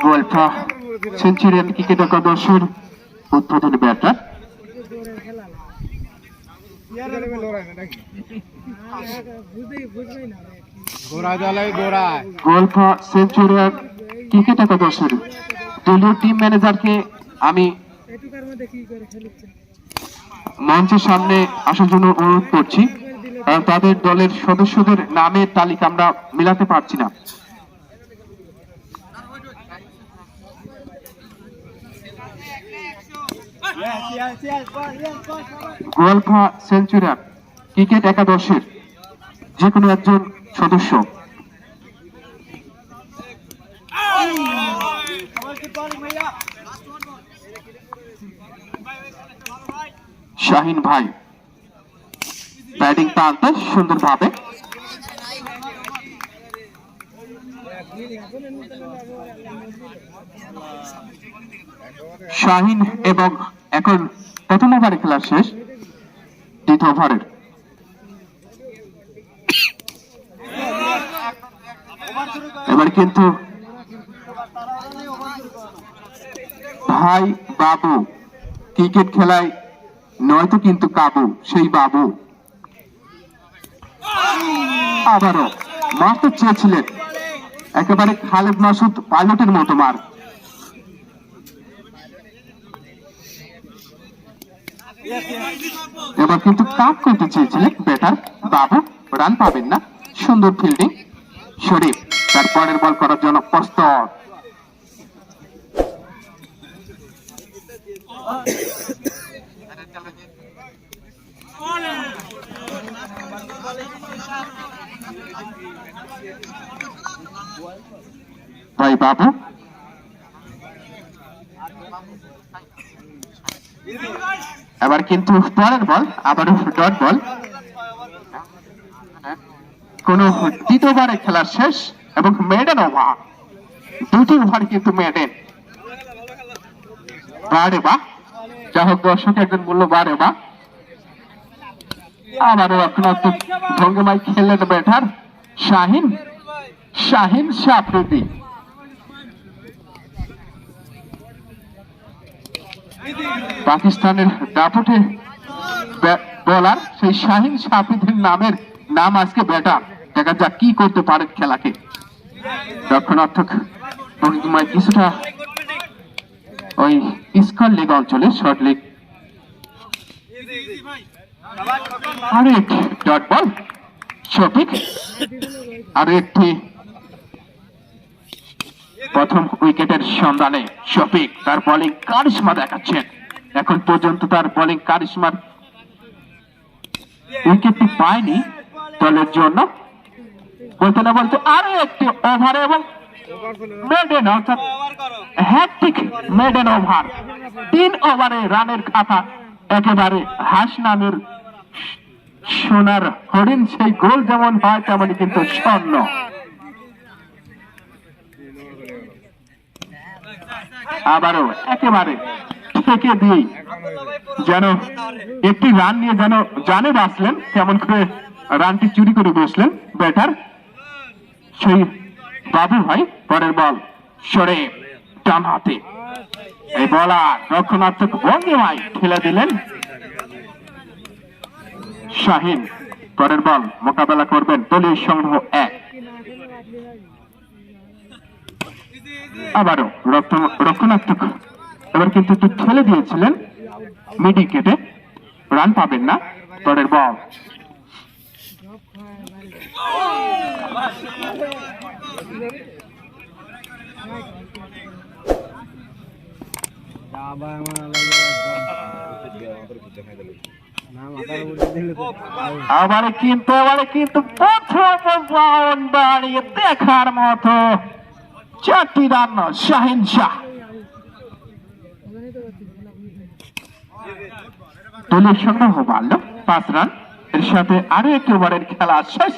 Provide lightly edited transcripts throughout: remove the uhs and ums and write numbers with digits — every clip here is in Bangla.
গোয়ালফা সেঞ্চুরিয়ান ক্রিকেট একাদশের উদ্বোধনী ব্যাটার। গোয়ালফা সেঞ্চুরিয়ান ক্রিকেট একাদশের দলীয় টিম ম্যানেজারকে আমি মঞ্চের সামনে আসার জন্য অনুরোধ করছি, কারণ তাদের দলের সদস্যদের নামের তালিকা আমরা মিলাতে পারছি না। গোয়ালফা সেঞ্চুরিয়ান ক্রিকেট একাদশের যে কোনো একজন সদস্য। শাহিন ভাই ব্যাটিং টানতে সুন্দরভাবে, শাহিন এবং এখন প্রথম ওভারে খেলা শেষ, দ্বিতীয় ওভারের। এবার কিন্তু ভাই বাবু ক্রিকেট খেলায় নয়তো কিন্তু কাবু, সেই বাবু আবারও মারতে চেয়েছিলেন, একেবারে খালেদ মাসুদ পাইলটের মতো মার। এবার কিন্তু কাপ করতে চেয়েছিলেন ব্যাটার বাবু, রান পাবেন না। সুন্দর ফিল্ডিং শরীফ, তার পরের বল করার জন্য প্রস্তুত। ভাই বাবু এবার কিন্তু পরের বল আবারও ডট বল। কোন দ্বিতীয়বারে খেলা শেষ এবং মেডেন ওভার, দুটি ওভার কিন্তু মেডেন। বারে বা যা হোক, দর্শক একজন বললো বারে বা। আবারও রক্ষণাত্মক ভঙ্গিমায় খেললেন ব্যাটার শাহিন সাফরিদি। পাকিস্তানের দাপটে বলার সেই শাহিন সাফরিদির নাম আজকে ব্যাটার। দেখা যাক কি করতে পারেন খেলাকে। রক্ষণাত্মক ভঙ্গিমায় কিছুটা ওই স্কোর লিগ অঞ্চলে শর্ট লিগ। আরো একটি ডট বল শফিক, আরো একটি প্রথম উইকেটের সন্ধানে শফিক তার বোলিং কারিশমা দেখাচ্ছেন। এখন পর্যন্ত তার বোলিং কারিশমার উইকেটটি পায়নি দলের জন্য। বলতে না বলতে আরো একটি ওভার এবং মেডেন, অর্থাৎ হ্যাট্রিক মেডেন ওভার। 3 ওভারে রানের খাতা একেবারে হাঁস নামের সোনার হরিণ, সেই গোল যেমন হয় তেমনই কিন্তু স্বর্ণ। আবারও একেবারে থেকে দিয়ে যেন একটি রান নিয়ে যেন জানে বাঁচলেন, তেমন করে রানটি চুরি করে বসলেন ব্যাটার সেই বাবু ভাই। পরের বল সরে ডান হাতে, এই বলার রক্ষণাত্মক ভঙ্গিমায় ঠেলে দিলেন শাহিন। পরের বল মোকাবেলা করবেন দলীয় সংগ্রহ 1। আবারও রক্ষণাত্মক এবার কিন্তু একটু ঠেলে দিয়েছিলেন মিড উইকেটে, রান পাবেন না। পরের বল আবার কিন্তু বাড়িয়ে দেখার মতো 4টি রান শাহিন শাহ। দলের সংগ্রহ বাড়ল 5 রান, এর সাথে আরো একটি ওভারের খেলা শেষ।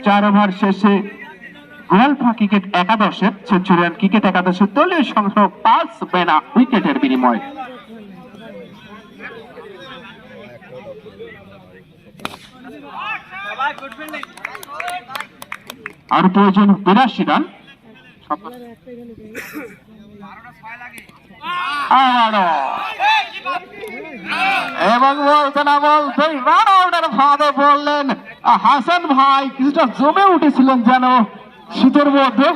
4 ওভার শেষে গোয়ালফা ক্রিকেট একাদশের সেঞ্চুরিয়ান ক্রিকেট একাদশের দলীয় সংগ্রহ 5 বেনা উইকেটের বিনিময়। আর প্রয়োজন 82 রান। এবং বলতে না বলতেই রান আউটের ফাঁদে পড়লেন হাসান ভাই। কিছুটা জমে উঠেছিলেন যেন শীতের মধ্যে।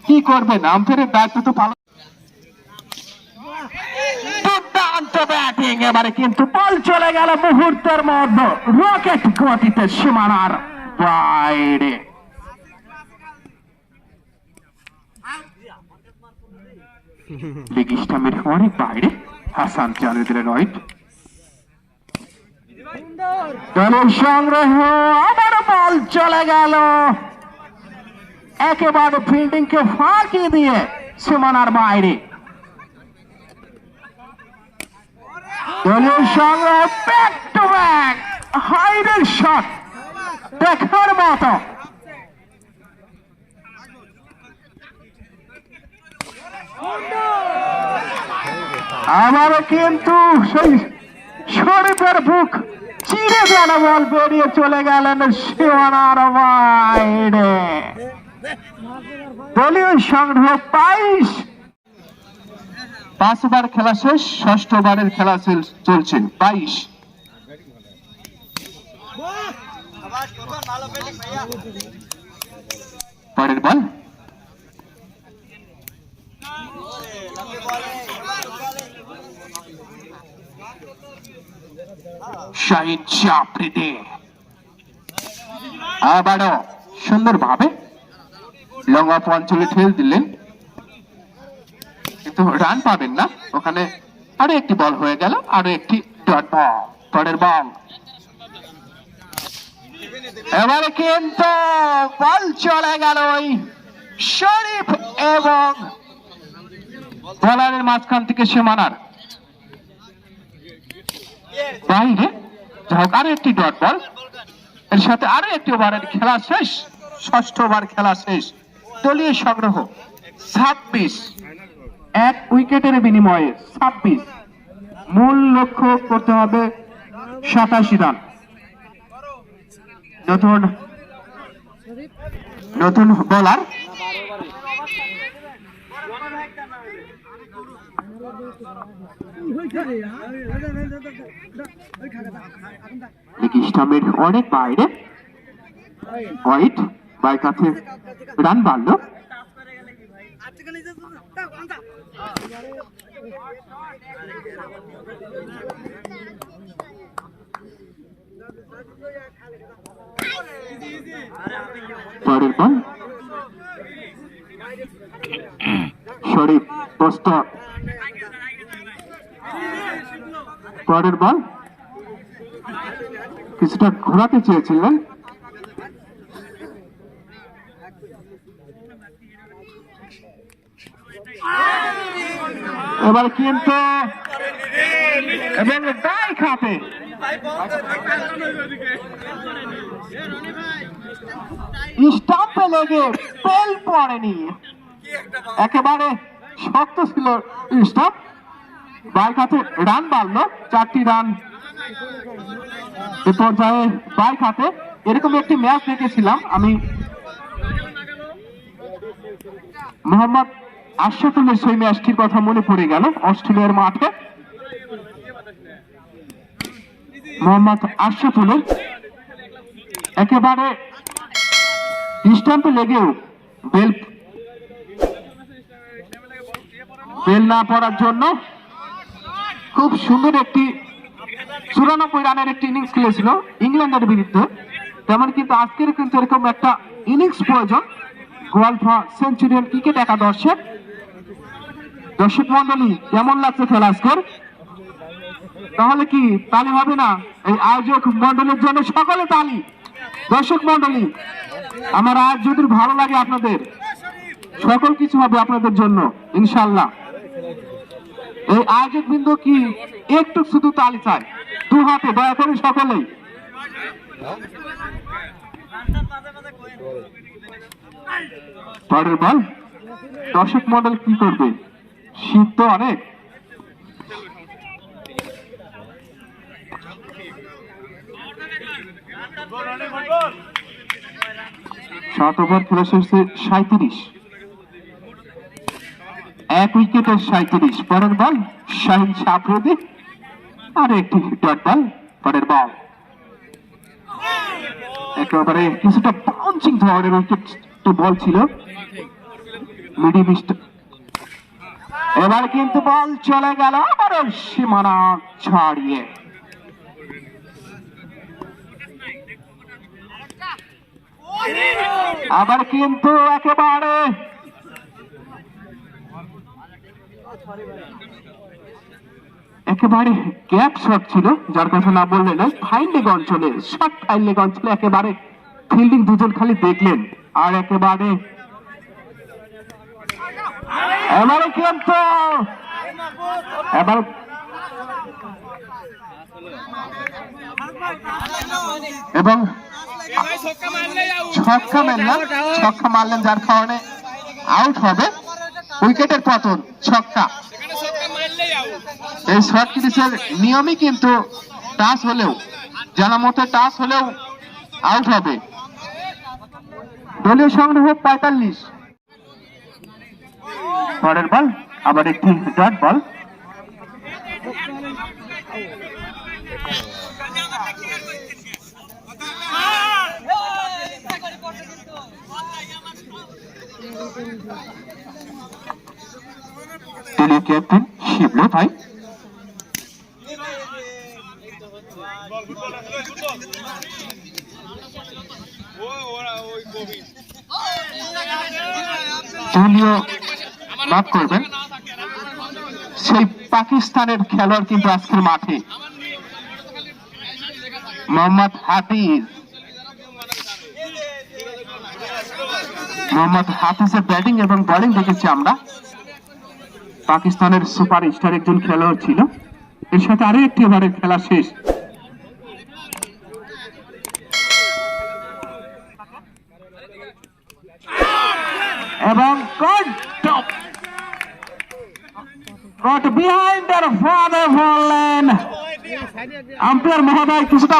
কি করবেন, আম্পায়ারের দায়িত্ব তো পালন। দুর্দান্ত ব্যাটিং, এবারে কিন্তু বল চলে গেল মুহূর্তের মধ্যে রকেট গতিতে সীমানার বাইরে। লেগ স্টাম্পের অনেক বাইরে হাসান চালিয়ে দিলেন ওয়াইড। দলের সংগ্রহ, আবার বল চলে গেল একেবারে ফিল্ডিং কে ফাঁকি দিয়ে সীমানার বাইরে। দলের সংগ্রহ, ব্যাক টু ব্যাক হাইডের শট দেখার মতো। আবারও কিন্তু সেই শরীফের বুক চিরে যেন বল বেরিয়ে চলে গেলেন সীমানার বাইরে। দলীয় সংগ্রহ 22। 5 ওভার খেলা শেষ, 6ষ্ঠ ওভারের খেলা চলছে। 22। পরের বল শাহিদ চাপড়িতে আবারও সুন্দর ভাবে লং অফ অঞ্চলে ঠেল দিলেন, কিন্তু রান পাবেন না ওখানে। আরো একটি বল হয়ে গেল, আরো একটি ডট বল। পরের বল, এবারে কিন্তু বল চলে গেল ওই শরীফ এবং বলারের মাঝখান থেকে সীমানার বাইরে। যাই হোক, আরো একটি ডট বল, এর সাথে আরো একটি ওভারের খেলা শেষ। 6ষ্ঠ ওভার খেলা শেষ। দলীয় সংগ্রহ 26, 1 উইকেটের বিনিময়ে 26। মূল লক্ষ্য করতে হবে 87 রান। নতুন বোলার স্টাম্পের অনেক বাইরে হোয়াইট বাই কাছে রান বাড়ল। পরের বল শরীফ পোস্ট। পরের বল কিছুটা ঘোরাতে চেয়েছিলেন, এবার কিন্তু এবং দায় খাতে স্টাম্পে লেগে পেল পড়েনি, একেবারে শক্ত ছিল স্টাম্প। বাই খাতে রান বাড়লো, 4টি রান এ পর্যায়ে বাই খাতে। এরকম একটি ম্যাচ দেখেছিলাম আমি, মোহাম্মদ আশরাফুলের সেই ম্যাচটির কথা মনে পড়ে গেল। অস্ট্রেলিয়ার মাঠে মোহাম্মদ আশরাফুলের একেবারে স্টাম্পে লেগেও বেল না পড়ার জন্য খুব সুন্দর একটি 94 রানের একটি ইনিংস খেলেছিল ইংল্যান্ডের বিরুদ্ধে। তেমন কিন্তু আজকের কিন্তু এরকম একটা ইনিংস প্রয়োজন গোয়ালফ সেঞ্চুরিয়ান ক্রিকেট একাদশের। দর্শক মন্ডলী, কেমন লাগছে খেলা আজকের? তাহলে কি তালি হবে না? এই আয়োজক মন্ডলের জন্য সকলে তালি। দর্শক মন্ডলী, আমার আজ যদি ভালো লাগে আপনাদের, সকল কিছু হবে আপনাদের জন্য ইনশাল্লাহ। এই আয়োজক বৃন্দ কি একটু শুধু তালি চাই, 2 হাতে দয়া করে সকলেই। পরের বল দর্শক মন্ডল কি করবে, শীত তো অনেক। 7 ওভার খেলা শেষে 37, 1 উইকেটে 37। পরের বল শাহিন আফ্রিদি, আর একটি ডট বল। পরের বল একেবারে কিছুটা বাউন্সিং ধরনের উইকেট বল ছিল, মিডিয়াম। এবার কিন্তু বল চলে গেল আবারও সীমানা ছাড়িয়ে। আবার কিন্তু একেবারে গ্যাপ শট ছিল, যার কথা না বললে নয়। ফাইন লেগ অঞ্চলে, শর্ট ফাইন লেগ অঞ্চলে একেবারে ফিল্ডিং দুজন খালি দেখলেন, আর একেবারে এবারে কিন্তু এবং ছক্কা মারলেন, যার কারণে আউট হবে। উইকেটের পতন, ছক্কা। এই শর্ট ক্রিজের নিয়মই কিন্তু টাচ হলেও, জানা মতো টাচ হলেও আউট হবে। দলীয় সংগ্রহ 45। পরের বল আবার একটি ডট বল। দলীয় ক্যাপ্টেন শিবলু ভাই। দলীয় মাফ করবেন, সেই পাকিস্তানের খেলোয়াড় কিন্তু আজকের মাঠে মোহাম্মদ হাফিজের ব্যাটিং এবং বোলিং দেখেছি আমরা। পাকিস্তানের সুপার স্টার একজন খেলোয়াড় ছিল। এর সাথে আরো একটি ওভারের খেলা শেষ। এবং got behind their father বললেন আম্পায়ার মহোদয় কিছুটা